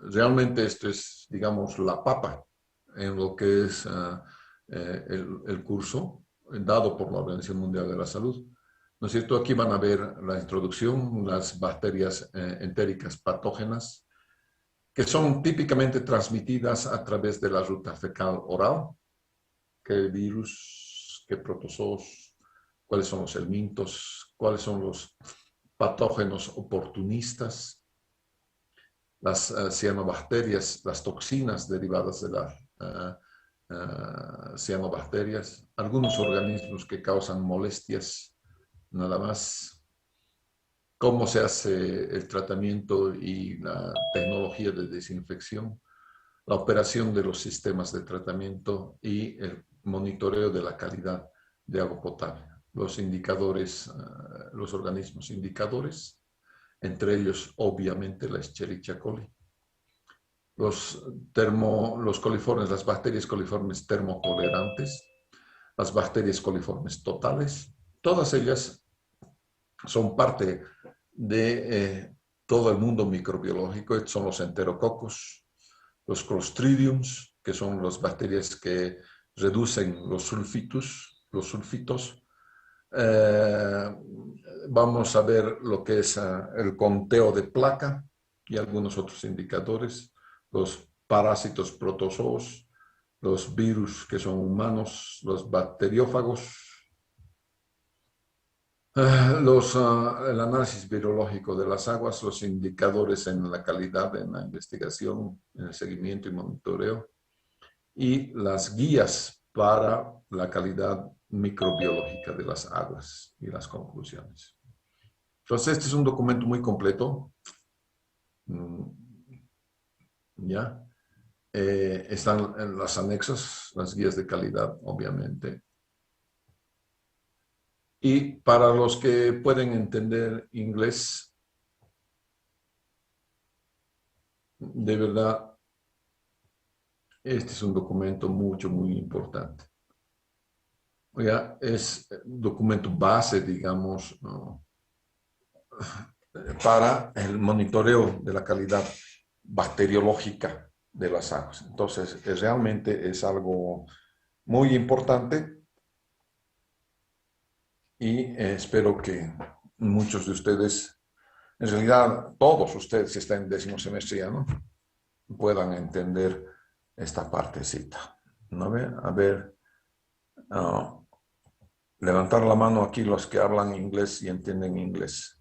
Realmente esto es, digamos, la papa en lo que es el curso dado por la Organización Mundial de la Salud. ¿No es cierto? Aquí van a ver la introducción, las bacterias entéricas patógenas, que son típicamente transmitidas a través de la ruta fecal oral, qué virus, qué protozoos, cuáles son los helmintos, cuáles son los patógenos oportunistas, las cianobacterias, las toxinas derivadas de las cianobacterias, algunos organismos que causan molestias, nada más, cómo se hace el tratamiento y la tecnología de desinfección, la operación de los sistemas de tratamiento y el monitoreo de la calidad de agua potable. Los indicadores, los organismos indicadores, entre ellos obviamente la Escherichia coli. Los coliformes, las bacterias coliformes termotolerantes, las bacterias coliformes totales, todas ellas son parte de todo el mundo microbiológico. Son los enterococos, los clostridiums, que son las bacterias que reducen los sulfitos. Vamos a ver lo que es el conteo de placa y algunos otros indicadores, los parásitos protozoos, los virus que son humanos, los bacteriófagos, el análisis virológico de las aguas, los indicadores en la calidad, en la investigación, en el seguimiento y monitoreo, y las guías para la calidad microbiológica de las aguas y las conclusiones. Entonces, este es un documento muy completo. ¿Ya? Están en los anexos, las guías de calidad, obviamente. Y para los que pueden entender inglés, de verdad, este es un documento muy importante. ¿Ya? Es un documento base, digamos, ¿no?, para el monitoreo de la calidad bacteriológica de las aguas. Entonces, realmente es algo muy importante y espero que muchos de ustedes, en realidad todos ustedes que están en 10º semestre ya, ¿no?, puedan entender esta partecita. ¿No? A ver, levantar la mano aquí los que hablan inglés y entienden inglés.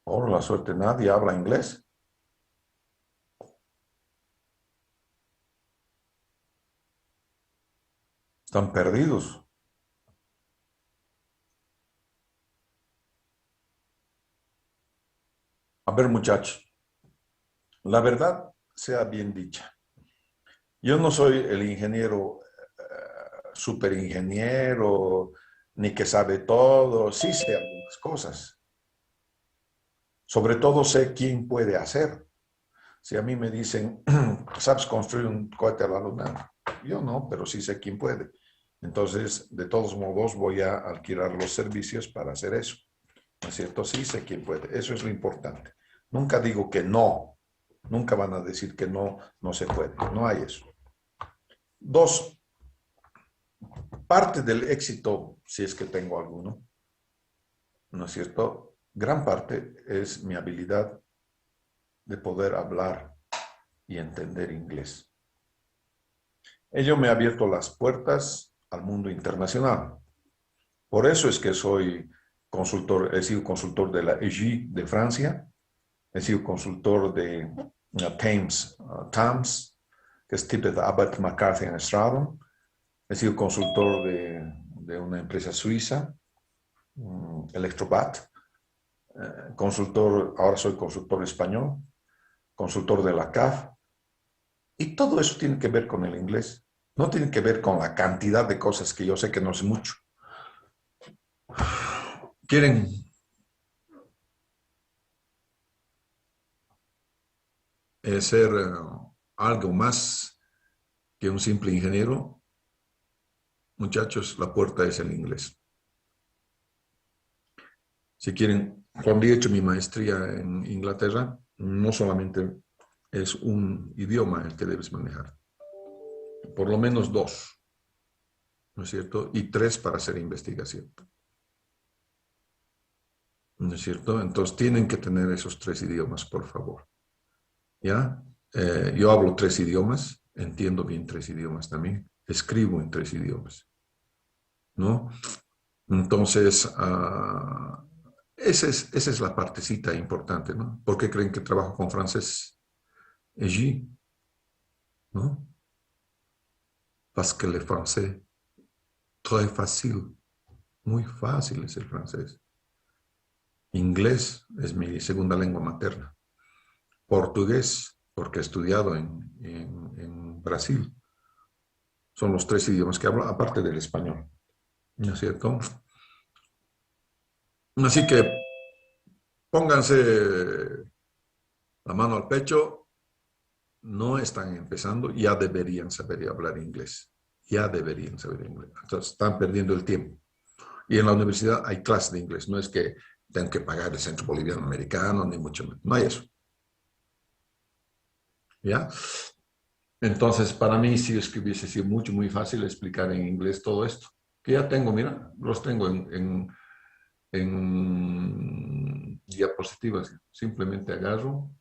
Por la suerte nadie habla inglés. Están perdidos. A ver, muchachos, la verdad sea bien dicha. Yo no soy el ingeniero, super ingeniero, ni que sabe todo. Sí sé algunas cosas. Sobre todo sé quién puede hacer. Si a mí me dicen, ¿sabes construir un cohete a la luna? Yo no, pero sí sé quién puede. Entonces, de todos modos, voy a alquilar los servicios para hacer eso. ¿No es cierto? Sí sé quién puede. Eso es lo importante. Nunca digo que no. Nunca van a decir que no, no se puede. No hay eso. Dos, parte del éxito, si es que tengo alguno, ¿no es cierto? Gran parte es mi habilidad de poder hablar y entender inglés. Ello me ha abierto las puertas al mundo internacional. Por eso es que soy consultor, he sido consultor de la EGI de Francia, he sido consultor de TAMS, que es Tippett, Abbott, McCarthy and Stratton. He sido consultor de una empresa suiza, Electrobat, ahora soy consultor español, consultor de la CAF, y todo eso tiene que ver con el inglés. No tiene que ver con la cantidad de cosas que yo sé que no sé mucho. ¿Quieren ser algo más que un simple ingeniero? muchachos, la puerta es el inglés. Si quieren, cuando he hecho mi maestría en Inglaterra, no solamente es un idioma el que debes manejar, por lo menos dos, ¿no es cierto? Y tres para hacer investigación, ¿no es cierto? Entonces tienen que tener esos tres idiomas, por favor, ¿ya? Yo hablo tres idiomas, entiendo bien tres idiomas también, escribo en tres idiomas, ¿no? Entonces, esa es la partecita importante, ¿no? ¿Por qué creen que trabajo con francés? Allí, ¿no? Parce que le français, très facile, muy fácil es el francés. Inglés es mi segunda lengua materna. Portugués, porque he estudiado en Brasil. Son los tres idiomas que hablo, aparte del español, ¿no es cierto? Así que pónganse la mano al pecho, no están empezando, ya deberían saber hablar inglés. Ya deberían saber inglés. Entonces, están perdiendo el tiempo. Y en la universidad hay clases de inglés. No es que tengan que pagar el Centro Boliviano Americano, ni mucho menos. No hay eso. ¿Ya? Entonces, para mí sí es que hubiese sido muy fácil explicar en inglés todo esto. Que ya tengo, mira, los tengo en diapositivas. Simplemente agarro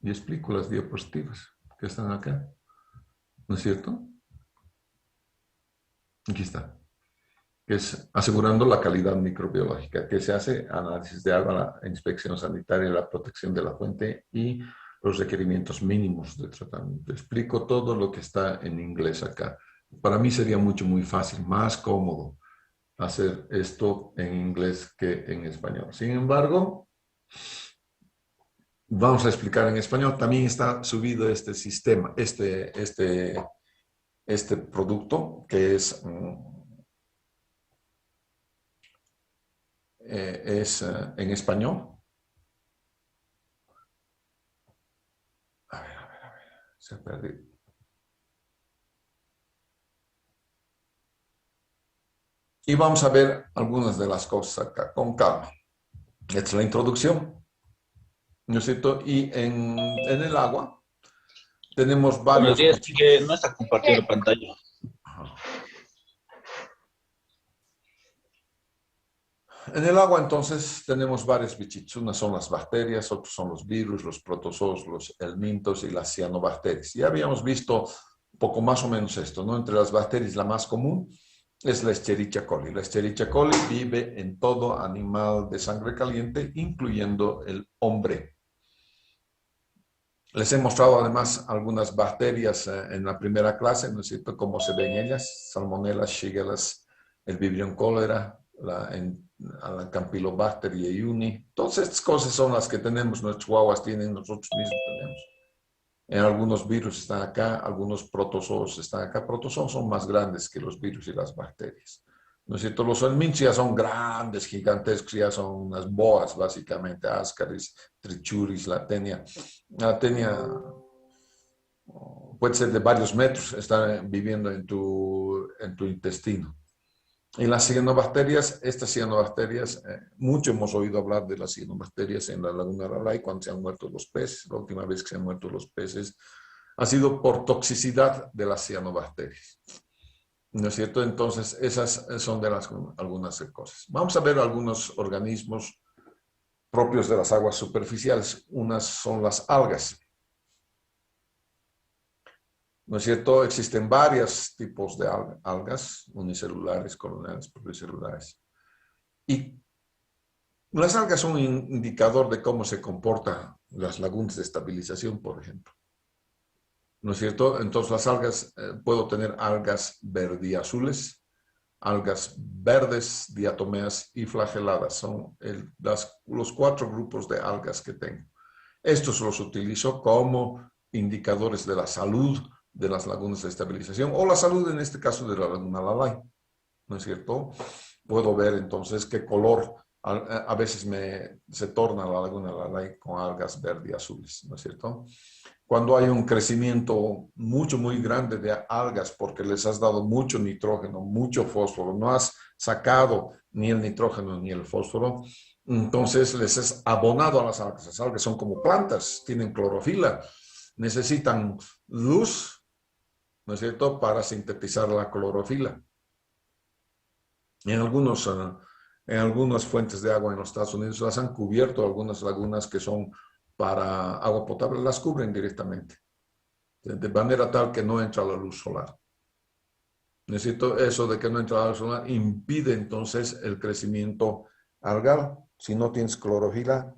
y explico las diapositivas que están acá. ¿No es cierto? Aquí está. Que es asegurando la calidad microbiológica, que se hace análisis de agua, la inspección sanitaria, la protección de la fuente y los requerimientos mínimos de tratamiento. Explico todo lo que está en inglés acá. Para mí sería muy fácil, más cómodo hacer esto en inglés que en español. Sin embargo, vamos a explicar en español. También está subido este sistema, este producto que es en español. A ver, se perdió. Y vamos a ver algunas de las cosas acá con calma. Esta es la introducción, ¿no es cierto? Y en el agua tenemos Buenos varios días, bichitos. que no está compartiendo pantalla. En el agua entonces tenemos varios bichitos. Unas son las bacterias, otros son los virus, los protozoos, los helmintos y las cianobacterias. Ya habíamos visto un poco más o menos esto, ¿no? Entre las bacterias la más común es la Escherichia coli. La Escherichia coli vive en todo animal de sangre caliente, incluyendo el hombre. Les he mostrado además algunas bacterias en la primera clase, ¿no es cierto? Cómo se ven ellas, Salmonella, Shigella, el Vibrio cholera, la Campylobacter jejuni. Todas estas cosas son las que tenemos, nuestros chihuahuas tienen, nosotros mismos tenemos. En algunos virus están acá, algunos protozoos están acá. Protozoos son más grandes que los virus y las bacterias. ¿No es cierto? Los helminths ya son grandes, gigantescos, ya son unas boas, básicamente, Ascaris, Trichuris, Latenia. Latenia puede ser de varios metros, está viviendo en tu intestino. Y las cianobacterias, estas cianobacterias, mucho hemos oído hablar de las cianobacterias en la Laguna Ralay cuando se han muerto los peces. La última vez que se han muerto los peces ha sido por toxicidad de las cianobacterias. ¿No es cierto? Entonces, esas son de algunas cosas. Vamos a ver algunos organismos propios de las aguas superficiales. Unas son las algas. ¿No es cierto? Existen varios tipos de algas, unicelulares, coloniales, pluricelulares. Y las algas son un indicador de cómo se comportan las lagunas de estabilización, por ejemplo. ¿No es cierto? Entonces las algas, puedo tener algas verdiazules, algas verdes, diatomeas y flageladas. Son los 4 grupos de algas que tengo. Estos los utilizo como indicadores de la salud de las lagunas de estabilización o la salud en este caso de la laguna Lalay, ¿no es cierto? Puedo ver entonces qué color a veces se torna la laguna Lalay con algas verde y azules, ¿no es cierto? cuando hay un crecimiento muy grande de algas porque les has dado mucho nitrógeno, mucho fósforo, no has sacado ni el nitrógeno ni el fósforo, entonces les has abonado a las algas. Las algas son como plantas, tienen clorofila, necesitan luz, ¿no es cierto?, para sintetizar la clorofila. En algunas fuentes de agua en los Estados Unidos las han cubierto, algunas lagunas que son para agua potable, las cubren directamente, de manera tal que no entra la luz solar. Necesito eso de que no entra la luz solar, impide entonces el crecimiento algal. Si no tienes clorofila,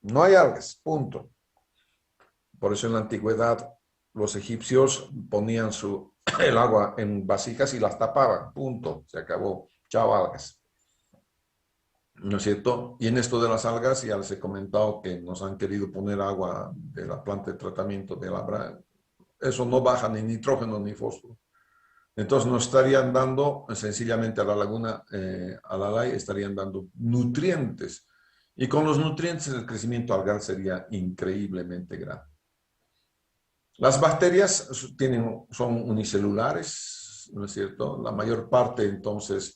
no hay algas, punto. Por eso en la antigüedad los egipcios ponían el agua en vasijas y las tapaban, punto, se acabó, chao algas. ¿No es cierto? Y en esto de las algas ya les he comentado que nos han querido poner agua de la planta de tratamiento de Labra. Eso no baja ni nitrógeno ni fósforo. Entonces nos estarían dando, sencillamente a la laguna Alalay, estarían dando nutrientes. Y con los nutrientes el crecimiento algal sería increíblemente grande. Las bacterias son unicelulares, ¿no es cierto? La mayor parte entonces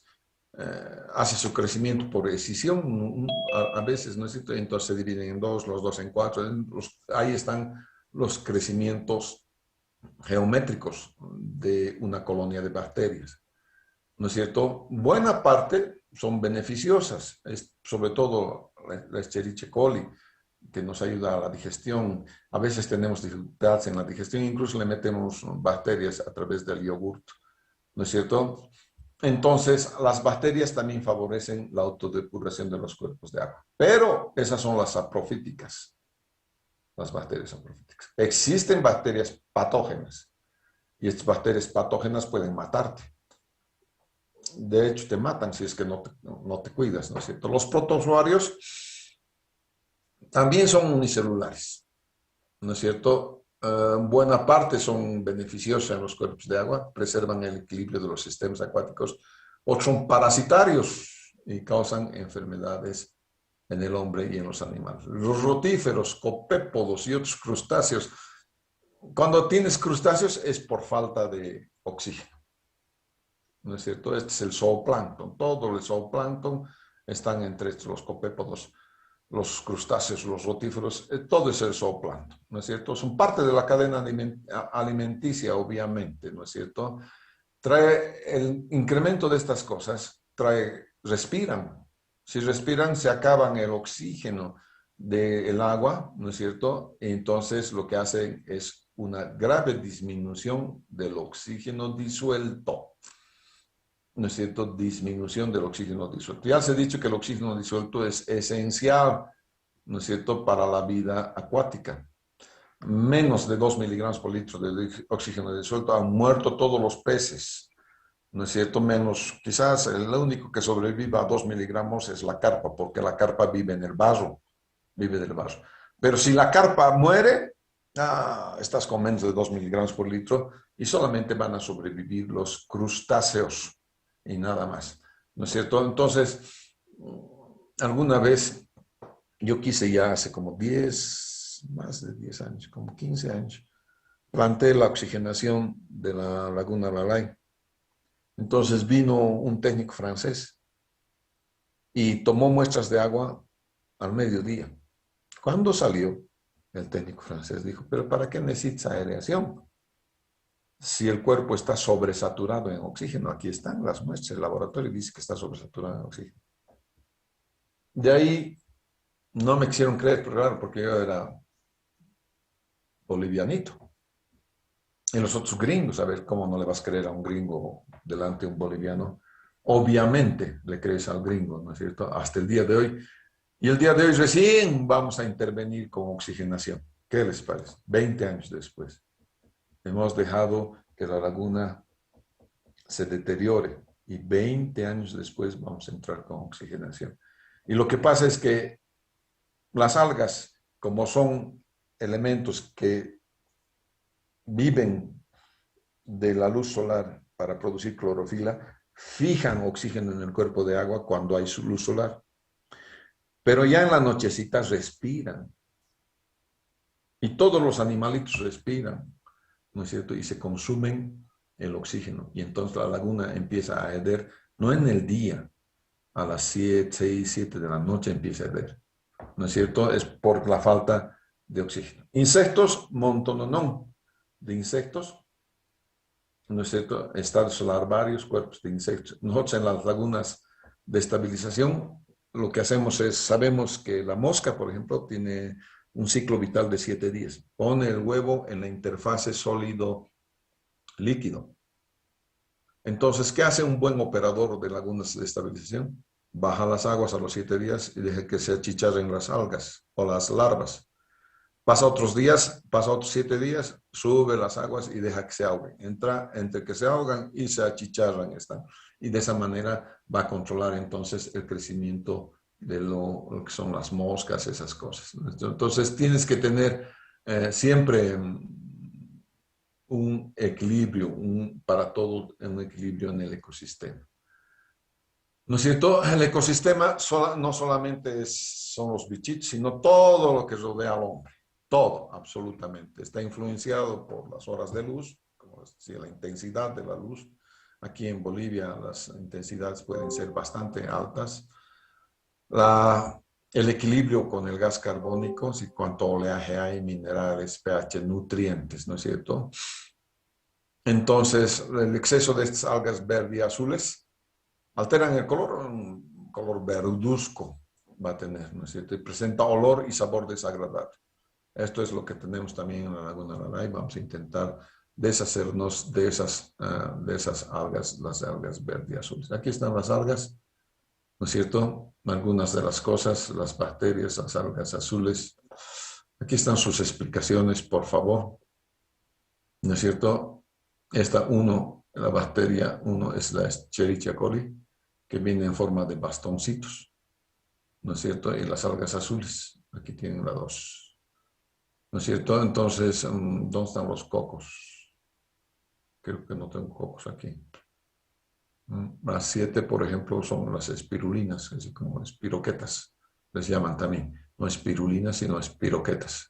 hace su crecimiento por escisión, a veces, ¿no es cierto? Entonces se dividen en dos, los dos en cuatro. Ahí están los crecimientos geométricos de una colonia de bacterias, ¿no es cierto? Buena parte son beneficiosas, sobre todo la Escherichia coli, que nos ayuda a la digestión. A veces tenemos dificultades en la digestión, incluso le metemos bacterias a través del yogurt, ¿no es cierto? Entonces, las bacterias también favorecen la autodepuración de los cuerpos de agua. Pero esas son las saprofíticas, las bacterias saprofíticas. Existen bacterias patógenas y estas bacterias patógenas pueden matarte. De hecho, te matan si es que no te cuidas, ¿no es cierto? Los protozoarios también son unicelulares, ¿no es cierto? Buena parte son beneficiosas en los cuerpos de agua, preservan el equilibrio de los sistemas acuáticos, otros son parasitarios y causan enfermedades en el hombre y en los animales. Los rotíferos, copépodos y otros crustáceos, cuando tienes crustáceos es por falta de oxígeno, ¿no es cierto? Este es el zooplancton, todo el zooplancton están entre los copépodos, los crustáceos, los rotíferos, todo es el zooplancton, ¿no es cierto? Son parte de la cadena alimenticia, obviamente, ¿no es cierto? Trae el incremento de estas cosas, respiran. Si respiran, se acaban el oxígeno del agua, ¿no es cierto? Y entonces lo que hacen es una grave disminución del oxígeno disuelto. ¿No es cierto? Disminución del oxígeno disuelto. Ya se ha dicho que el oxígeno disuelto es esencial, ¿no es cierto?, para la vida acuática. Menos de 2 miligramos por litro de oxígeno disuelto han muerto todos los peces, ¿no es cierto? Menos, quizás el único que sobreviva a 2 miligramos es la carpa, porque la carpa vive en el barro, vive del barro. Pero si la carpa muere, estás con menos de 2 miligramos por litro y solamente van a sobrevivir los crustáceos y nada más, ¿no es cierto? Entonces, alguna vez yo quise ya hace como más de 10 años, como 15 años, planteé la oxigenación de la laguna Lalay. Entonces vino un técnico francés y tomó muestras de agua al mediodía. Cuando salió, el técnico francés dijo, pero ¿para qué necesitas aereación? Si el cuerpo está sobresaturado en oxígeno, aquí están las muestras, el laboratorio dice que está sobresaturado en oxígeno. De ahí no me quisieron creer, pero claro, porque yo era bolivianito. Y los otros gringos, a ver, ¿cómo no le vas a creer a un gringo delante de un boliviano? Obviamente le crees al gringo, ¿no es cierto? Hasta el día de hoy. Y el día de hoy recién vamos a intervenir con oxigenación. ¿Qué les parece? 20 años después. Hemos dejado que la laguna se deteriore y 20 años después vamos a entrar con oxigenación. Y lo que pasa es que las algas, como son elementos que viven de la luz solar para producir clorofila, fijan oxígeno en el cuerpo de agua cuando hay su luz solar. Pero ya en la nochecita respiran. Y todos los animalitos respiran, ¿no es cierto? Y se consumen el oxígeno. Y entonces la laguna empieza a hervir, no en el día, a las 7, 6, 7 de la noche empieza a hervir, ¿no es cierto? Es por la falta de oxígeno. Insectos, montononón de insectos, ¿no es cierto? Estados larvarios, cuerpos de insectos. Nosotros en las lagunas de estabilización, lo que hacemos es, sabemos que la mosca, por ejemplo, tiene un ciclo vital de 7 días. Pone el huevo en la interfase sólido-líquido. Entonces, ¿qué hace un buen operador de lagunas de estabilización? Baja las aguas a los 7 días y deja que se achicharren las algas o las larvas. Pasa otros días, pasa otros 7 días, sube las aguas y deja que se ahoguen. Entra entre que se ahogan y se achicharran. Y de esa manera va a controlar entonces el crecimiento de lo que son las moscas, esas cosas. Entonces tienes que tener siempre un equilibrio, para todo un equilibrio en el ecosistema. ¿No es cierto? El ecosistema no solamente son los bichitos, sino todo lo que rodea al hombre. Todo, absolutamente. Está influenciado por las horas de luz, como decía, la intensidad de la luz. Aquí en Bolivia las intensidades pueden ser bastante altas. El equilibrio con el gas carbónico, si cuánto oleaje hay, minerales, pH, nutrientes, ¿no es cierto? Entonces, el exceso de estas algas verde y azules alteran el color, un color verduzco va a tener, ¿no es cierto? Y presenta olor y sabor desagradable. Esto es lo que tenemos también en la Laguna Laray. Vamos a intentar deshacernos de esas algas, las algas verde y azules. Aquí están las algas, ¿no es cierto? Algunas de las cosas, las bacterias, las algas azules. Aquí están sus explicaciones, por favor. ¿No es cierto? La bacteria 1 es la Escherichia coli, que viene en forma de bastoncitos, ¿no es cierto? Y las algas azules, aquí tienen la 2, ¿no es cierto? Entonces, ¿dónde están los cocos? Creo que no tengo cocos aquí. Las 7, por ejemplo, son las espirulinas, así como espiroquetas, les llaman también. No espirulinas, sino espiroquetas.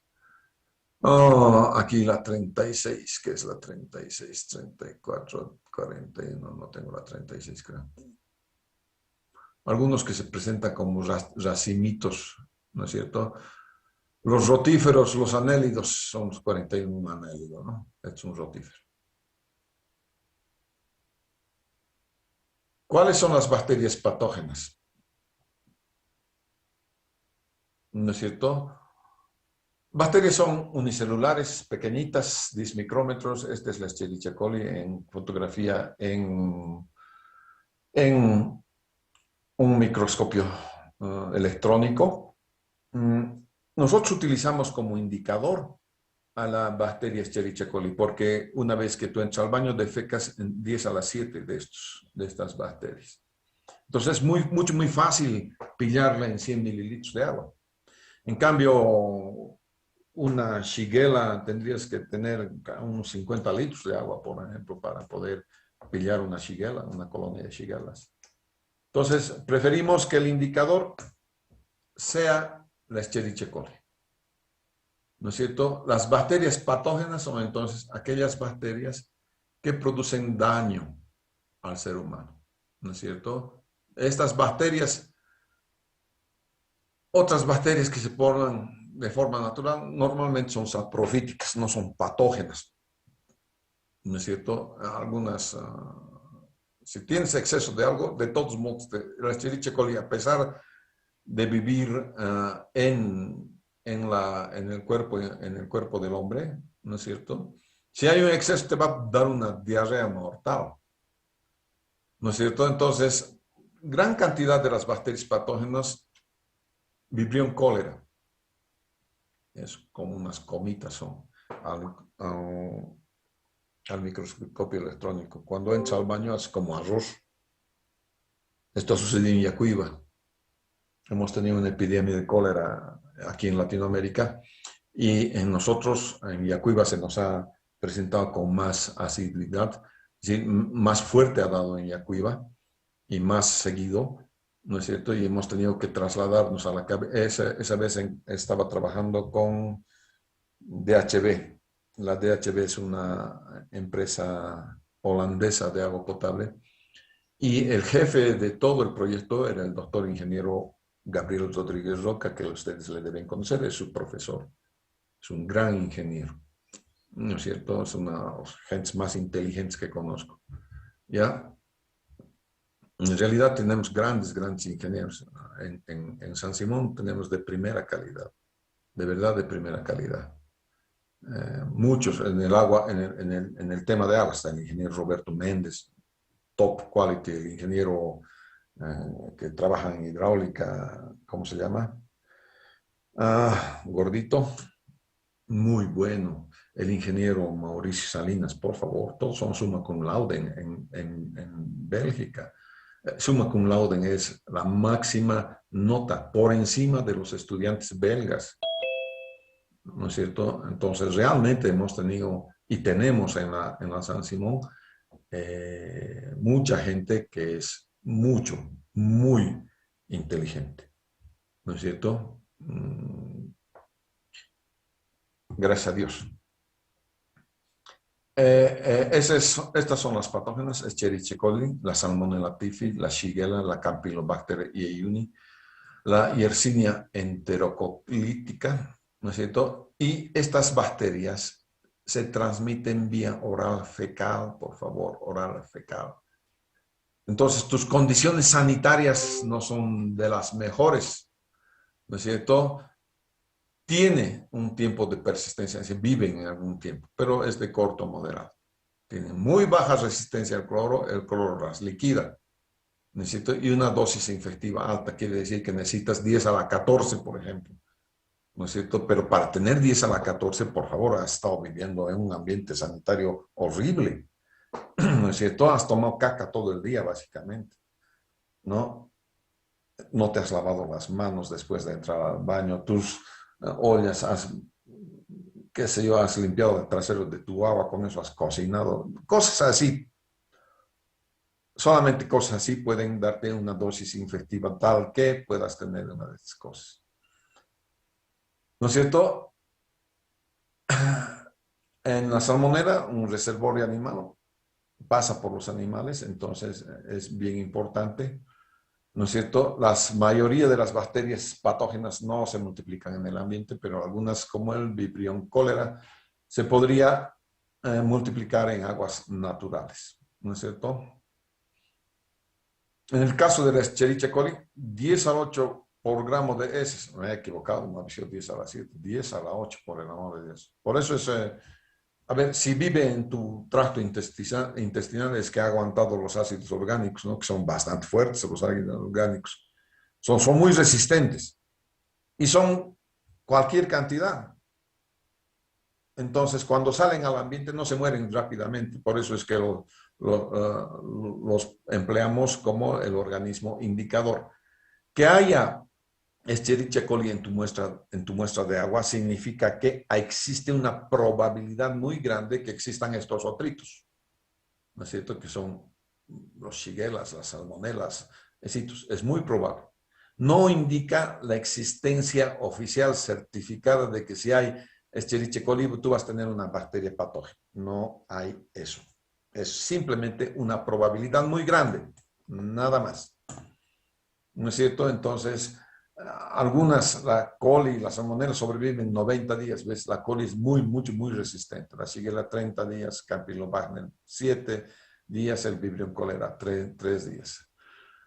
Oh, aquí la 36, que es la 36, 34, 41, no tengo la 36, creo. Algunos que se presentan como racimitos, ¿no es cierto? Los rotíferos, los anélidos, son los 41 anélidos, ¿no? Es un rotífero. ¿Cuáles son las bacterias patógenas? ¿No es cierto? Bacterias son unicelulares, pequeñitas, 10 micrómetros. Esta es la Escherichia coli en fotografía en un microscopio electrónico. Nosotros utilizamos como indicador a la bacteria Escherichia coli porque una vez que tú entras al baño defecas en 10 a la 7 de estas bacterias. Entonces es muy fácil pillarla en 100 mililitros de agua. En cambio, una shigella tendrías que tener unos 50 litros de agua, por ejemplo, para poder pillar una shigella, una colonia de shigellas. Entonces, preferimos que el indicador sea la Escherichia coli. ¿No es cierto? Las bacterias patógenas son entonces aquellas bacterias que producen daño al ser humano. ¿No es cierto? Estas bacterias, otras bacterias que se forman de forma natural, normalmente son saprofíticas, no son patógenas. ¿No es cierto? Algunas, si tienes exceso de algo, de todos modos, la Escherichia coli, a pesar de vivir en el cuerpo del hombre, ¿no es cierto? Si hay un exceso, te va a dar una diarrea mortal, ¿no es cierto? Entonces, gran cantidad de las bacterias patógenas Vibrio cólera. Es como unas comitas son al microscopio electrónico. Cuando entra al baño es como arroz. Esto sucede en Yacuiba. Hemos tenido una epidemia de cólera aquí en Latinoamérica y en nosotros, en Yacuiba, se nos ha presentado con más asiduidad, es decir, más fuerte ha dado en Yacuiba y más seguido, ¿no es cierto? Y hemos tenido que trasladarnos a esa vez estaba trabajando con DHB. La DHB es una empresa holandesa de agua potable y el jefe de todo el proyecto era el doctor ingeniero Gabriel Rodríguez Roca, que ustedes le deben conocer, es su profesor. Es un gran ingeniero, ¿no es cierto? Es una de las gentes más inteligentes que conozco. ¿Ya? En realidad tenemos grandes ingenieros. En San Simón tenemos de primera calidad, de verdad de primera calidad. Muchos en el agua, en el tema de agua está el ingeniero Roberto Méndez, top quality, el ingeniero que trabaja en hidráulica, ¿cómo se llama? Gordito, muy bueno. El ingeniero Mauricio Salinas, por favor, todos son summa cum laude en Bélgica. Summa cum laude es la máxima nota por encima de los estudiantes belgas, ¿no es cierto? Entonces, realmente hemos tenido y tenemos en la San Simón mucha gente que es muy inteligente, ¿no es cierto? Gracias a Dios. Estas son las patógenas: Escherichia coli, la Salmonella typhi, la Shigella, la Campylobacter jejuni, la Yersinia enterococlítica, ¿no es cierto? Y estas bacterias se transmiten vía oral fecal, por favor, oral fecal. Entonces, tus condiciones sanitarias no son de las mejores, ¿no es cierto? Tiene un tiempo de persistencia, es decir, viven en algún tiempo, pero es de corto moderado. Tiene muy baja resistencia al cloro, el cloro las liquida. Y una dosis infectiva alta, quiere decir que necesitas 10 a la 14, por ejemplo. ¿No es cierto? Pero para tener 10 a la 14, por favor, has estado viviendo en un ambiente sanitario horrible. ¿No es cierto? Has tomado caca todo el día, básicamente. ¿No? No te has lavado las manos después de entrar al baño. Tus ollas qué sé yo, has limpiado el trasero de tu agua, con eso has cocinado. Cosas así. Solamente cosas así pueden darte una dosis infectiva tal que puedas tener una de estas cosas. ¿No es cierto? En la salmonela, un reservorio animal pasa por los animales, entonces es bien importante, ¿no es cierto? La mayoría de las bacterias patógenas no se multiplican en el ambiente, pero algunas, como el Vibrio cólera, se podría multiplicar en aguas naturales, ¿no es cierto? En el caso de la Escherichia coli, 10 al 8 por gramo de heces. Me he equivocado, me ha dicho 10 a la 7, 10 a la 8, por el amor de Dios. Por eso es, a ver, si vive en tu tracto intestinal es que ha aguantado los ácidos orgánicos, ¿no? Que son bastante fuertes los ácidos orgánicos. Son muy resistentes y son cualquier cantidad. Entonces, cuando salen al ambiente no se mueren rápidamente. Por eso es que los empleamos como el organismo indicador. Que haya Escherichia coli en tu muestra de agua significa que existe una probabilidad muy grande que existan estos otritos, ¿no es cierto? Que son los shigellas, las salmonelas, es muy probable. No indica la existencia oficial certificada de que si hay Escherichia coli tú vas a tener una bacteria patógena. No hay eso. Es simplemente una probabilidad muy grande, nada más. ¿No es cierto? Entonces, algunas, la coli y la salmonella sobreviven 90 días, ¿ves? La coli es muy resistente. La shigella 30 días, Campylobacter 7 días, el Vibrio cólera 3 días.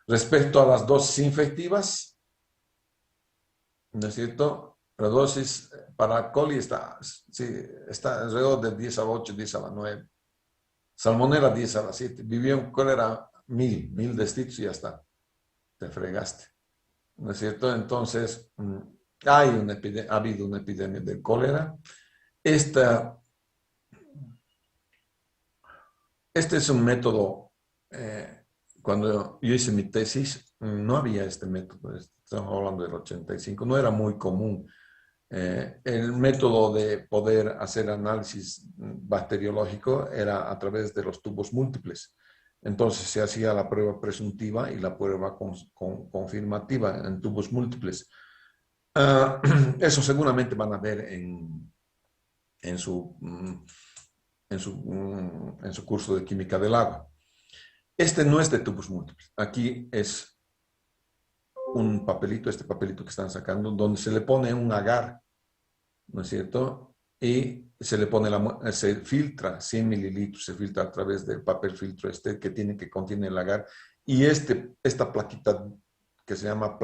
Respecto a las dosis infectivas, ¿no es cierto? La dosis para coli está alrededor de 10 a la 8, 10 a la 9. Salmonella 10 a la 7. Vibrio cólera 1000 destitos y ya está. Te fregaste. ¿No es cierto? Entonces, ha habido una epidemia de cólera. Este es un método, cuando yo hice mi tesis, no había este método, estamos hablando del 85, no era muy común. El método de poder hacer análisis bacteriológico era a través de los tubos múltiples. Entonces se hacía la prueba presuntiva y la prueba confirmativa en tubos múltiples. Eso seguramente van a ver en su, en su curso de química del agua. Este no es de tubos múltiples. Aquí es un papelito, este papelito que están sacando, donde se le pone un agar, ¿no es cierto? Y se le pone se filtra 100 mililitros, se filtra a través del papel filtro este que contiene el agar. Y esta plaquita que se llama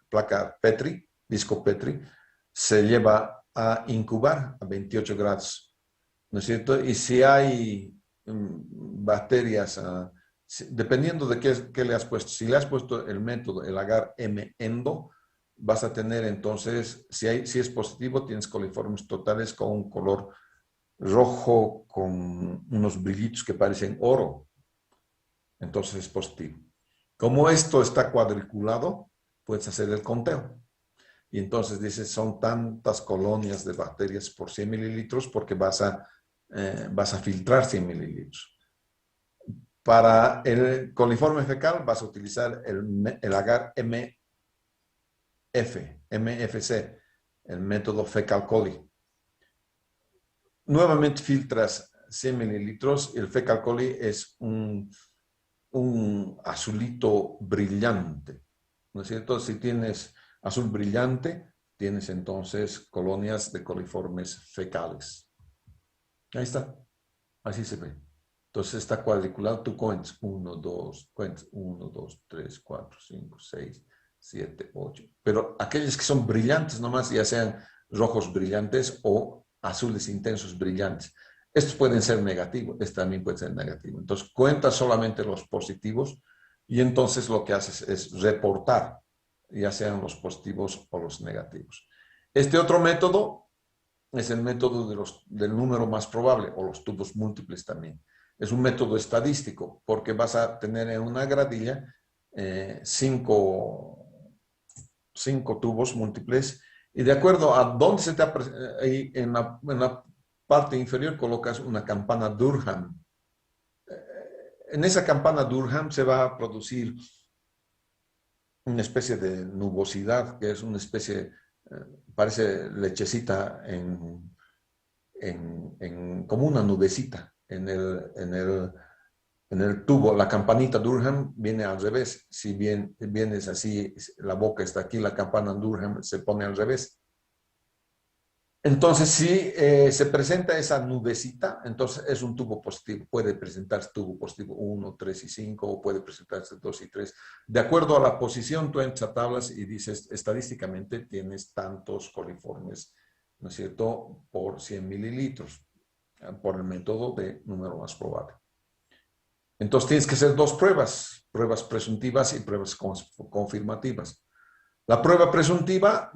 placa Petri, disco Petri, se lleva a incubar a 28 grados, ¿no es cierto? Y si hay bacterias, dependiendo de qué le has puesto, si le has puesto el método, el agar M-endo, vas a tener entonces, si es positivo, tienes coliformes totales con un color rojo, con unos brillitos que parecen oro. Entonces es positivo. Como esto está cuadriculado, puedes hacer el conteo. Y entonces dices, son tantas colonias de bacterias por 100 mililitros porque vas a filtrar 100 mililitros. Para el coliforme fecal vas a utilizar el agar MFC, el método fecal coli. Nuevamente filtras 100 mililitros y el fecal coli es un azulito brillante, ¿no es cierto? Si tienes azul brillante, tienes entonces colonias de coliformes fecales. Ahí está, así se ve. Entonces está cuadriculado, tú cuentas 1, 2, 3, 4, 5, 6, 7, 8. Pero aquellos que son brillantes nomás, ya sean rojos brillantes o azules intensos brillantes, estos pueden ser negativos, este también puede ser negativo. Entonces cuentas solamente los positivos y entonces lo que haces es reportar, ya sean los positivos o los negativos. Este otro método es el método del número más probable o los tubos múltiples también. Es un método estadístico porque vas a tener en una gradilla 5 tubos múltiples y de acuerdo a dónde se te en la parte inferior colocas una campana Durham. En esa campana Durham se va a producir una especie de nubosidad que es una especie, parece lechecita como una nubecita en el tubo. La campanita Durham viene al revés. Si bien vienes así, la boca está aquí, la campana Durham se pone al revés. Entonces, si se presenta esa nubecita, entonces es un tubo positivo. Puede presentarse tubo positivo 1, 3 y 5, o puede presentarse 2 y 3. De acuerdo a la posición, tú entras a tablas y dices, estadísticamente tienes tantos coliformes, ¿no es cierto?, por 100 mililitros, por el método de número más probable. Entonces tienes que hacer dos pruebas presuntivas y pruebas confirmativas. La prueba presuntiva,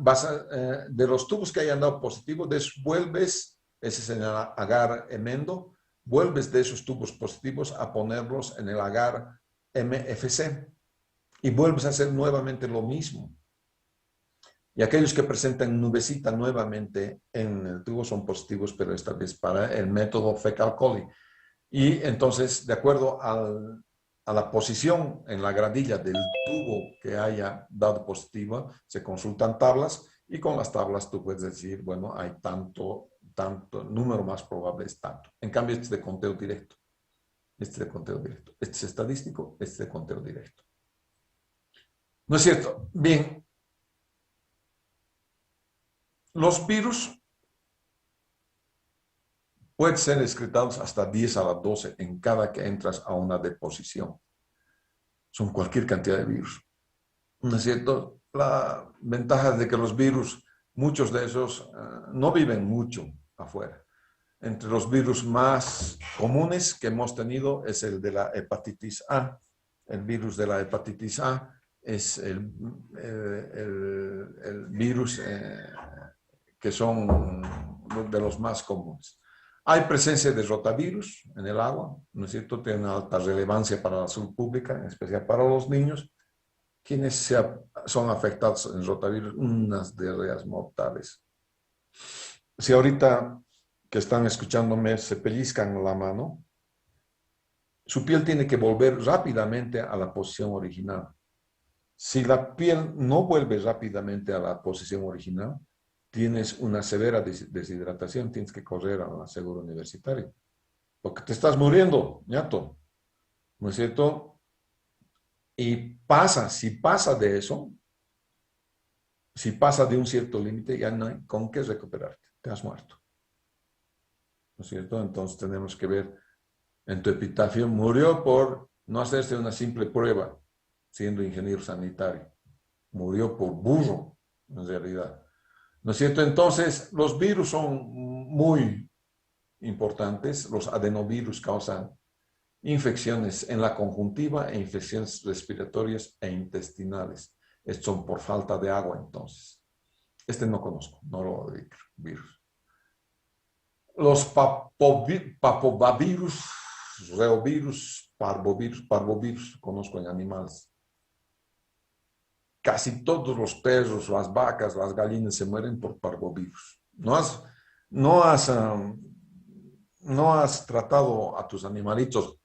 de los tubos que hayan dado positivo, vuelves, ese es en el agar emendo, vuelves de esos tubos positivos a ponerlos en el agar MFC y vuelves a hacer nuevamente lo mismo. Y aquellos que presentan nubecita nuevamente en el tubo son positivos, pero esta vez para el método fecal coli. Y entonces, de acuerdo a la posición en la gradilla del tubo que haya dado positivo, se consultan tablas y con las tablas tú puedes decir, bueno, hay tanto, número más probable es tanto. En cambio, este es de conteo directo. Este es de conteo directo. Este es estadístico, este es de conteo directo. ¿No es cierto? Bien. Los virus pueden ser excretados hasta 10 a la 12 en cada que entras a una deposición. Son cualquier cantidad de virus. ¿No es cierto? La ventaja es de que los virus, muchos de esos, no viven mucho afuera. Entre los virus más comunes que hemos tenido es el de la hepatitis A. El virus de la hepatitis A es el virus que son de los más comunes. Hay presencia de rotavirus en el agua, ¿no es cierto? Tiene una alta relevancia para la salud pública, en especial para los niños, quienes son afectados en rotavirus, unas diarreas mortales. Si ahorita que están escuchándome se pellizcan la mano, su piel tiene que volver rápidamente a la posición original. Si la piel no vuelve rápidamente a la posición original, tienes una severa deshidratación, tienes que correr a la seguro universitario, porque te estás muriendo, ñato, ¿no es cierto? Y pasa, si pasa de eso, si pasa de un cierto límite, ya no hay con qué recuperarte, te has muerto, ¿no es cierto? Entonces tenemos que ver en tu epitafio, murió por no hacerse una simple prueba, siendo ingeniero sanitario, murió por burro, en realidad, ¿no es cierto? Entonces, los virus son muy importantes, los adenovirus causan infecciones en la conjuntiva e infecciones respiratorias e intestinales. Estos son por falta de agua, entonces. Este no conozco, norovirus. Los papovavirus, reovirus, parvovirus, conozco en animales. Casi todos los perros, las vacas, las gallinas se mueren por parvovirus. No has, no has tratado a tus animalitos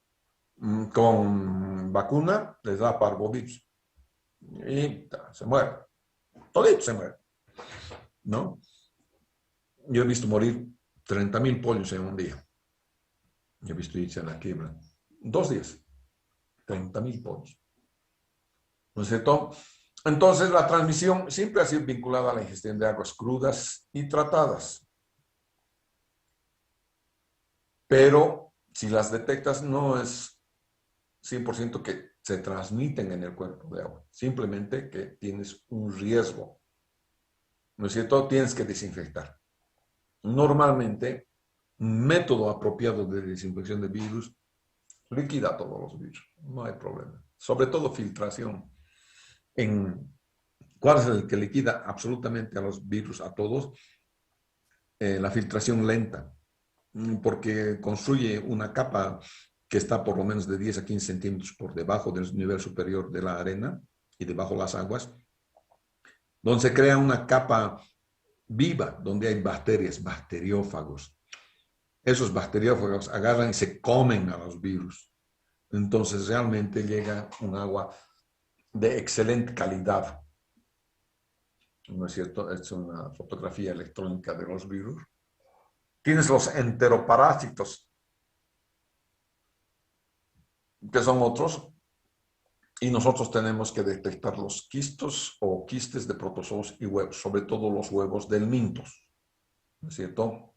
con vacuna, les da parvovirus. Y se mueren. Toditos se mueren, ¿no? Yo he visto morir 30.000 pollos en un día. Yo he visto irse a la quiebra. 2 días. 30.000 pollos. ¿No es cierto? Entonces, la transmisión siempre ha sido vinculada a la ingestión de aguas crudas y tratadas. Pero si las detectas, no es 100% que se transmiten en el cuerpo de agua. Simplemente que tienes un riesgo. ¿No es cierto? Tienes que desinfectar. Normalmente, un método apropiado de desinfección de virus liquida todos los virus. No hay problema. Sobre todo filtración. ¿Cuál es el que liquida absolutamente a los virus, a todos? La filtración lenta, porque construye una capa que está por lo menos de 10 a 15 centímetros por debajo del nivel superior de la arena y debajo las aguas, donde se crea una capa viva, donde hay bacterias, bacteriófagos. Esos bacteriófagos agarran y se comen a los virus. Entonces realmente llega un agua de excelente calidad. ¿No es cierto? Es una fotografía electrónica de los virus. Tienes los enteroparásitos, que son otros, y nosotros tenemos que detectar los quistos o quistes de protozoos y huevos, sobre todo los huevos del mintos, ¿no es cierto?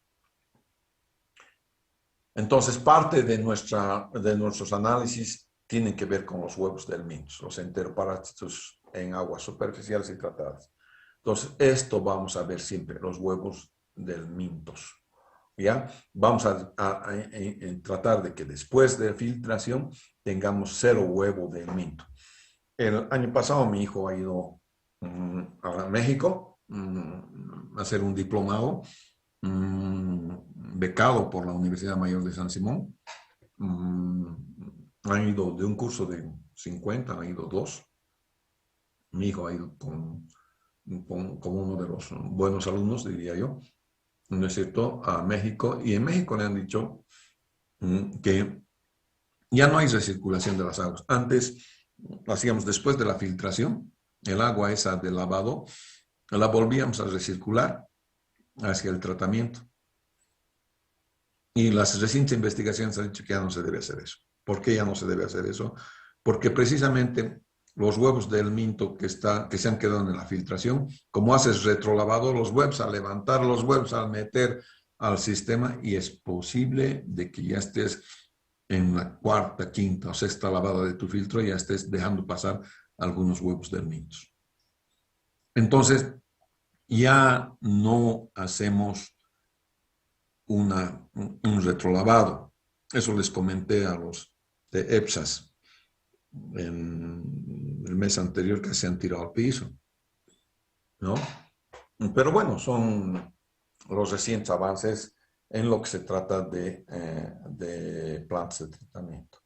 Entonces, parte de nuestros análisis tienen que ver con los huevos del mintos, los enteroparásitos en aguas superficiales y tratadas. Entonces, esto vamos a ver siempre, los huevos del mintos. ¿Ya? Vamos a tratar de que después de filtración tengamos 0 huevo de minto. El año pasado mi hijo ha ido a México a hacer un diplomado becado por la Universidad Mayor de San Simón. Han ido de un curso de 50, han ido 2. Mi hijo ha ido como uno de los buenos alumnos, diría yo, ¿no es cierto?, a México, y en México le han dicho que ya no hay recirculación de las aguas. Antes hacíamos, después de la filtración, el agua esa de lavado, la volvíamos a recircular hacia el tratamiento. Y las recientes investigaciones han dicho que ya no se debe hacer eso. ¿Por qué ya no se debe hacer eso? Porque precisamente los huevos del minto que se han quedado en la filtración, como haces retrolavado, los huevos, al levantar los huevos, al meter al sistema, y es posible de que ya estés en la cuarta, quinta o sexta lavada de tu filtro y ya estés dejando pasar algunos huevos del minto. Entonces, ya no hacemos un retrolavado. Eso les comenté a los de EPSAS en el mes anterior, que se han tirado al piso, ¿no? Pero bueno, son los recientes avances en lo que se trata de plantas de tratamiento.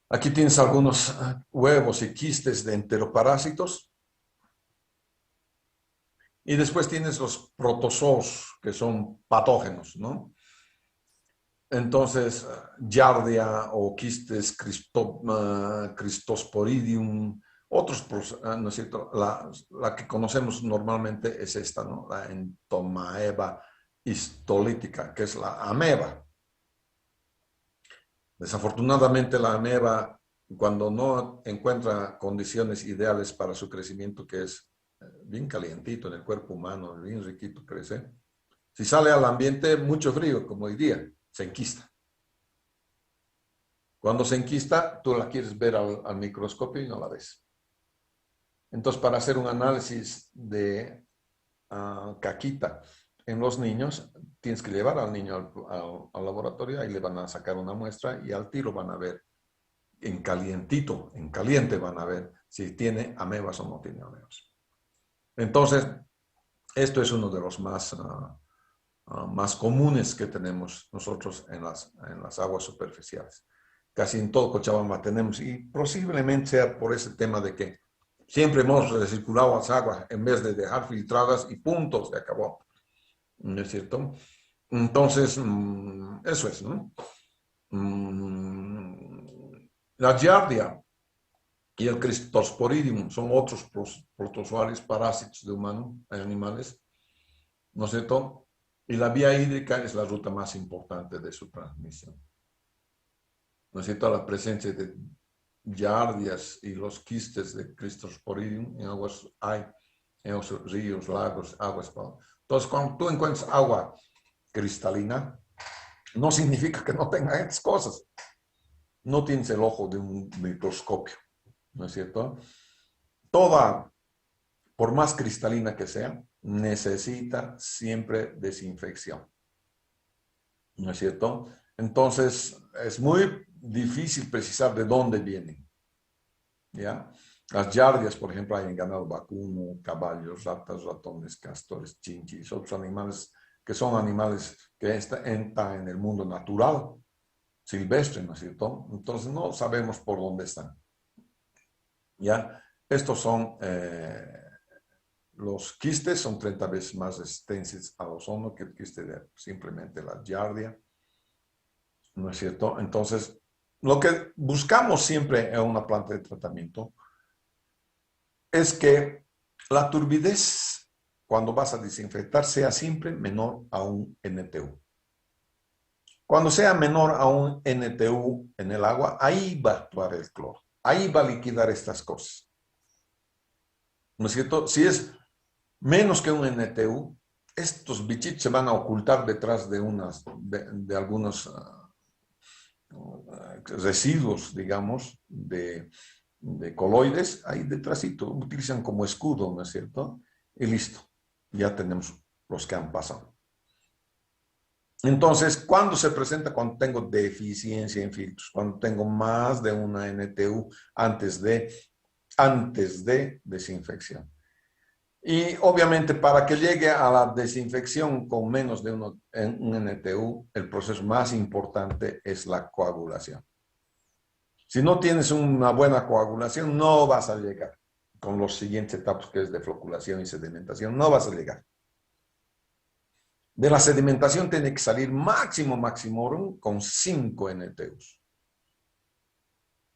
Aquí tienes algunos huevos y quistes de enteroparásitos. Y después tienes los protozoos, que son patógenos, ¿no? Entonces, Giardia o quistes Cristosporidium ¿no es cierto? La que conocemos normalmente es esta, ¿no? La entomaeba histolítica, que es la ameba. Desafortunadamente la ameba, cuando no encuentra condiciones ideales para su crecimiento, que es bien calientito en el cuerpo humano, bien riquito crece, si sale al ambiente mucho frío, como hoy día, se enquista. Cuando se enquista, tú la quieres ver al microscopio y no la ves. Entonces, para hacer un análisis de caquita en los niños, tienes que llevar al niño al laboratorio, ahí le van a sacar una muestra y al tiro van a ver en calientito, en caliente van a ver si tiene amebas o no tiene amebas. Entonces, esto es uno de los más comunes que tenemos nosotros en las aguas superficiales. Casi en todo Cochabamba tenemos, y posiblemente sea por ese tema de que siempre hemos recirculado las aguas en vez de dejar filtradas y punto, se acabó. ¿No es cierto? Entonces, eso es, ¿no? La giardia y el Cryptosporidium son otros protozoarios parásitos de humanos, animales, ¿no es cierto? Y la vía hídrica es la ruta más importante de su transmisión. ¿No es cierto? La presencia de giardias y los quistes de Cryptosporidium en aguas hay, en los ríos, lagos, aguas. Entonces, cuando tú encuentras agua cristalina, no significa que no tenga estas cosas. No tienes el ojo de un microscopio, ¿no es cierto? Toda, por más cristalina que sea, necesita siempre desinfección, ¿no es cierto? Entonces, es muy difícil precisar de dónde vienen, ¿ya? Las giardias, por ejemplo, hay en ganado vacuno, caballos, ratas, ratones, castores, chinchis, otros animales que son animales que entran en el mundo natural, silvestre, ¿no es cierto? Entonces no sabemos por dónde están. ¿Ya? Estos son, los quistes son 30 veces más resistentes al ozono que el quiste de simplemente la giardia, ¿no es cierto? Entonces, lo que buscamos siempre en una planta de tratamiento es que la turbidez, cuando vas a desinfectar, sea siempre menor a un NTU. Cuando sea menor a un NTU en el agua, ahí va a actuar el cloro. Ahí va a liquidar estas cosas. ¿No es cierto? Si es menos que un NTU, estos bichitos se van a ocultar detrás de algunos residuos, digamos, de coloides, ahí detrásito, utilizan como escudo, ¿no es cierto? Y listo, ya tenemos los que han pasado. Entonces, ¿cuándo se presenta? Cuando tengo deficiencia en filtros, cuando tengo más de una NTU antes de desinfección. Y obviamente para que llegue a la desinfección con menos de un NTU, el proceso más importante es la coagulación. Si no tienes una buena coagulación, no vas a llegar con los siguientes etapas, que es de floculación y sedimentación, no vas a llegar. De la sedimentación tiene que salir máximo con 5 NTUs.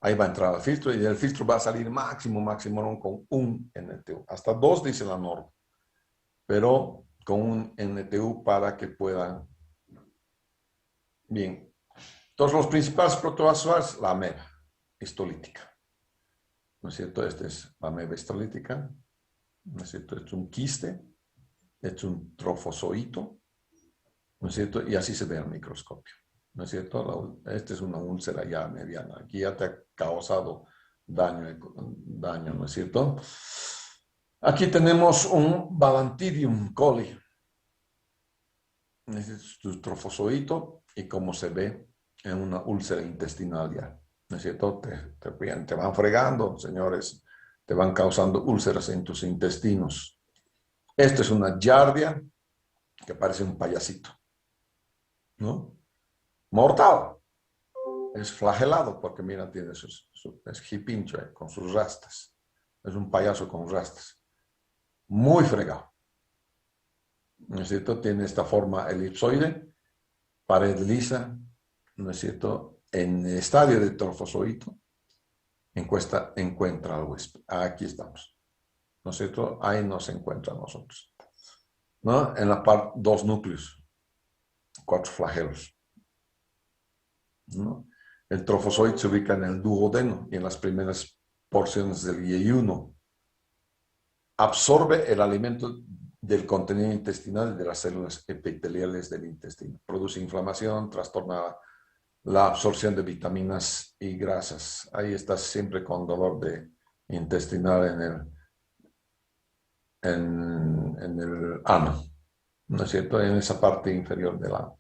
Ahí va a entrar el filtro y el filtro va a salir máximo con 1 NTU. Hasta 2 dice la norma, pero con 1 NTU para que puedan. Bien. Entonces, los principales protozoarios, la ameba histolítica. ¿No es cierto? Esta es la ameba histolítica. ¿No es cierto? Este es un quiste. Este es un trofozoito. ¿No es cierto? Y así se ve al microscopio. ¿No es cierto? Esta es una úlcera ya mediana. Aquí ya te ha causado daño, ¿no es cierto? Aquí tenemos un Balantidium coli. Este es tu trofozoito y como se ve en una úlcera intestinal ya. ¿No es cierto? Te van fregando, señores. Te van causando úlceras en tus intestinos. Esta es una giardia que parece un payasito, ¿no? Mortal. Es flagelado porque, mira, tiene es hipincho con sus rastas. Es un payaso con rastas. Muy fregado. ¿No es cierto? Tiene esta forma elipsoide, pared lisa, ¿no es cierto? En estadio de trofozoito. encuentra al huésped. Aquí estamos. ¿No es cierto? Ahí nos encuentra a nosotros. ¿No? En la parte, dos núcleos, cuatro flagelos. ¿No? El trofozoide se ubica en el duodeno y en las primeras porciones del yeyuno. Absorbe el alimento del contenido intestinal y de las células epiteliales del intestino. Produce inflamación, trastorna la absorción de vitaminas y grasas. Ahí estás siempre con dolor intestinal en el ano, ¿no es cierto? En esa parte inferior del ano,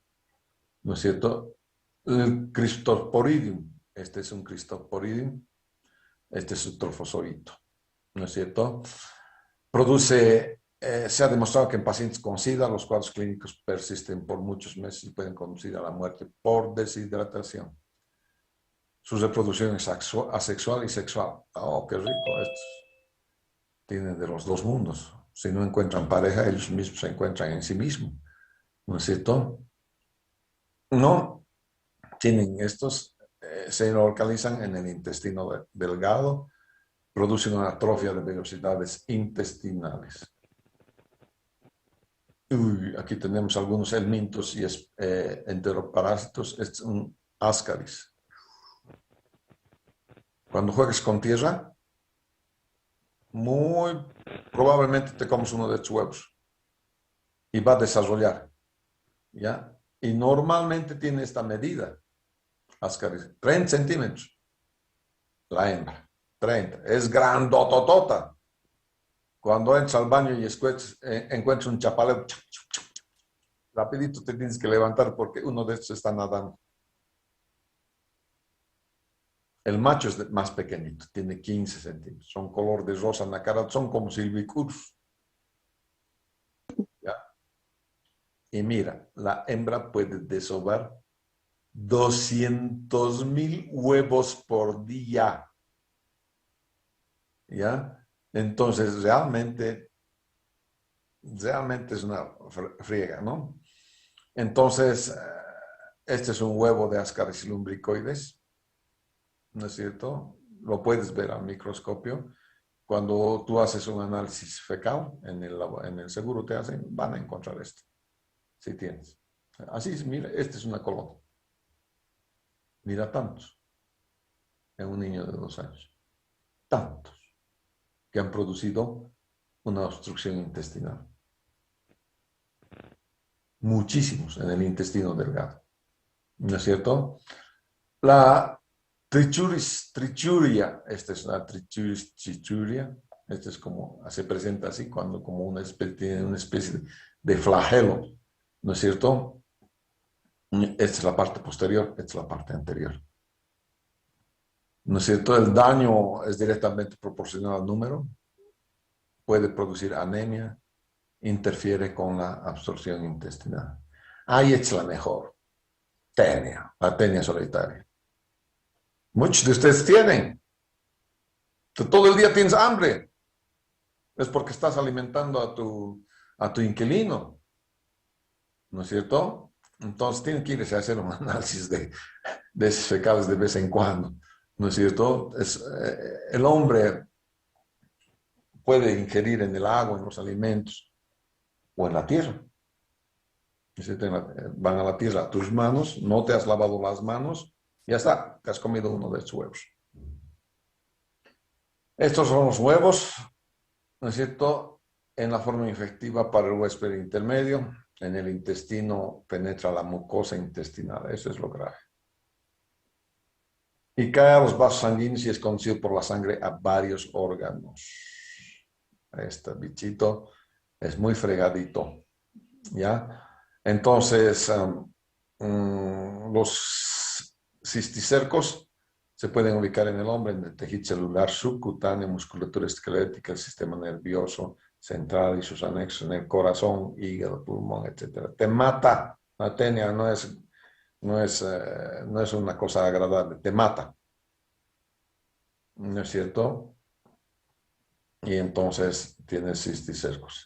¿no es cierto? El Cryptosporidium, este es un Cryptosporidium, este es un trofozoito, ¿no es cierto? Se ha demostrado que en pacientes con SIDA los cuadros clínicos persisten por muchos meses y pueden conducir a la muerte por deshidratación. Su reproducción es asexual y sexual. Oh, qué rico, estos tienen de los dos mundos. Si no encuentran pareja, ellos mismos se encuentran en sí mismos, ¿no es cierto? No, tienen estos, se localizan en el intestino delgado, producen una atrofia de velocidades intestinales. Uy, aquí tenemos algunos helmintos y enteroparásitos. Este es un ascaris. Cuando juegues con tierra, muy probablemente te comes uno de estos huevos y va a desarrollar, ¿ya? Y normalmente tiene esta medida, ascaris, 30 centímetros, la hembra, 30, es grandototota. Cuando entras al baño y encuentras un chapaleo, rapidito te tienes que levantar porque uno de estos está nadando. El macho es más pequeñito, tiene 15 centímetros, son color de rosa nacarado, son como silvicurus. ¿Ya? Y mira, la hembra puede desovar 200.000 huevos por día. ¿Ya? Entonces, realmente es una friega, ¿no? Entonces, este es un huevo de Ascaris lumbricoides, ¿no es cierto? Lo puedes ver al microscopio. Cuando tú haces un análisis fecal en el seguro van a encontrar esto, si tienes. Así es, mira, esta es una colón. Mira tantos en un niño de 2 años. Tantos que han producido una obstrucción intestinal. Muchísimos en el intestino delgado. ¿No es cierto? La trichuria, esta es una trichuria, este es como, se presenta así, cuando como tiene una especie de flagelo, ¿no es cierto? Esta es la parte posterior, esta es la parte anterior. ¿No es cierto? El daño es directamente proporcional al número, puede producir anemia, interfiere con la absorción intestinal. Ahí es la mejor, tenia, la tenia solitaria. Muchos de ustedes tienen. Todo el día tienes hambre. Es porque estás alimentando a tu inquilino. ¿No es cierto? Entonces tienen que irse a hacer un análisis de esos fecales de vez en cuando. ¿No es cierto? El hombre puede ingerir en el agua, en los alimentos o en la tierra. Van a la tierra a tus manos, no te has lavado las manos, ya está, te has comido uno de estos huevos. Estos son los huevos, ¿no es cierto? En la forma infectiva para el huésped intermedio, en el intestino penetra la mucosa intestinal, eso es lo grave. Y cae a los vasos sanguíneos y es conducido por la sangre a varios órganos. Este bichito es muy fregadito, ¿ya? Entonces, los cisticercos se pueden ubicar en el hombre, en el tejido celular subcutáneo, musculatura esquelética, el sistema nervioso central y sus anexos en el corazón, hígado, pulmón, etc. Te mata. La tenia no es una cosa agradable, te mata. ¿No es cierto? Y entonces tienes cisticercos.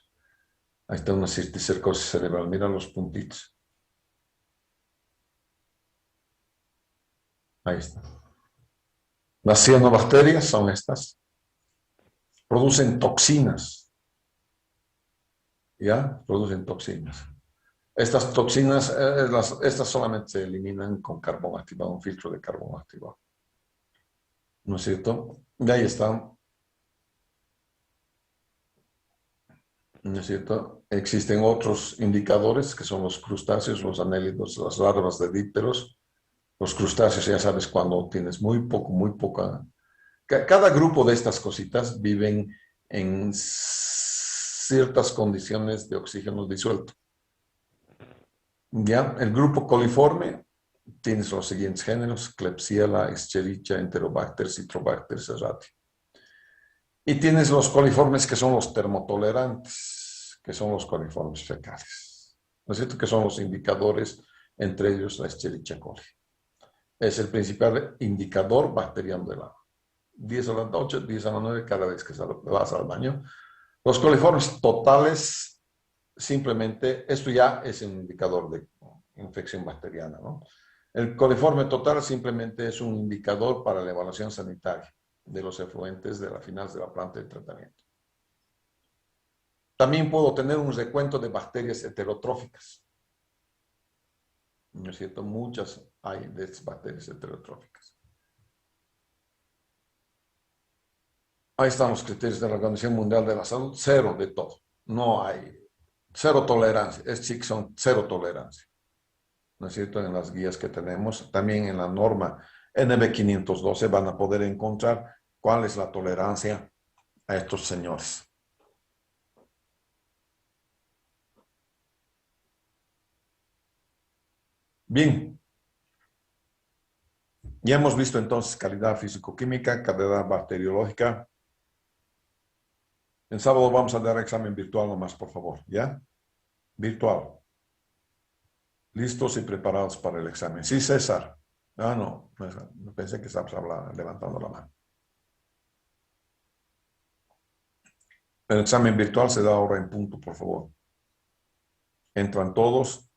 Ahí está una cisticercosis cerebral. Mira los puntitos. Ahí está. Las cianobacterias son estas. Producen toxinas. ¿Ya? Producen toxinas. Estas toxinas, estas solamente se eliminan con carbón activado, un filtro de carbón activado. ¿No es cierto? Y ahí están. ¿No es cierto? Existen otros indicadores que son los crustáceos, los anélidos, las larvas de dípteros. Los crustáceos, ya sabes, cuando tienes muy poca. Cada grupo de estas cositas viven en ciertas condiciones de oxígeno disuelto. Ya, el grupo coliforme, tienes los siguientes géneros: Klebsiella, Escherichia, Enterobacter, Citrobacter, Serratia. Y tienes los coliformes que son los termotolerantes, que son los coliformes fecales. ¿No es cierto? Que son los indicadores, entre ellos la Escherichia coli. Es el principal indicador bacteriano del agua. 10 a la 8, 10 a la 9 cada vez que vas al baño. Los coliformes totales, simplemente, esto ya es un indicador de infección bacteriana, ¿no? El coliforme total simplemente es un indicador para la evaluación sanitaria de los efluentes de la finales de la planta de tratamiento. También puedo tener un recuento de bacterias heterotróficas. ¿No es cierto? Muchas hay de estas bacterias heterotróficas. Ahí están los criterios de la Organización Mundial de la Salud. Cero de todo. No hay. Cero tolerancia. Es que son cero tolerancia. ¿No es cierto? En las guías que tenemos. También en la norma NB512 van a poder encontrar cuál es la tolerancia a estos señores. Bien. Ya hemos visto entonces calidad físico-química, calidad bacteriológica. El sábado vamos a dar examen virtual nomás, por favor, ¿ya? Virtual. Listos y preparados para el examen. Sí, César. Ah, no, pensé que estabas levantando la mano. El examen virtual se da ahora en punto, por favor. Entran todos,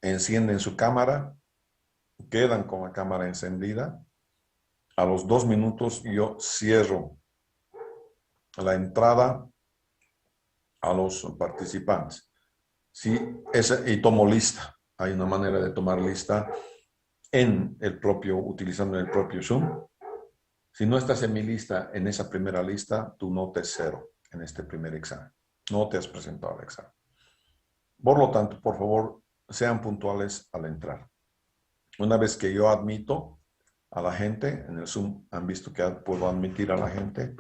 encienden su cámara, quedan con la cámara encendida. A los 2 minutos yo cierro la entrada a los participantes. Sí, y tomo lista. Hay una manera de tomar lista utilizando el propio Zoom. Si no estás en mi lista, en esa primera lista, tu nota es 0 en este primer examen. No te has presentado al examen. Por lo tanto, por favor, sean puntuales al entrar. Una vez que yo admito a la gente, en el Zoom han visto que puedo admitir a la gente,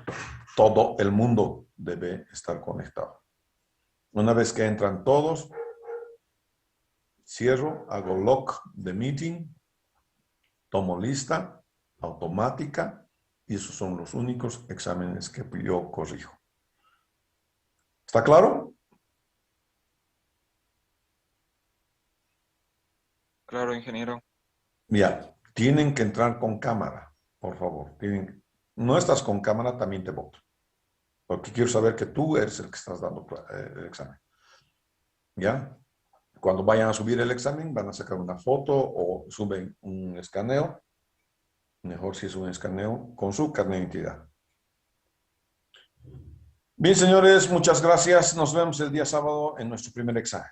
todo el mundo debe estar conectado. Una vez que entran todos, cierro, hago lock de meeting, tomo lista automática y esos son los únicos exámenes que yo corrijo. ¿Está claro? Claro, ingeniero. Ya, tienen que entrar con cámara, por favor. No estás con cámara, también te voto. Porque quiero saber que tú eres el que estás dando el examen. ¿Ya? Cuando vayan a subir el examen, van a sacar una foto o suben un escaneo. Mejor si es un escaneo con su carnet de identidad. Bien, señores, muchas gracias. Nos vemos el día sábado en nuestro primer examen.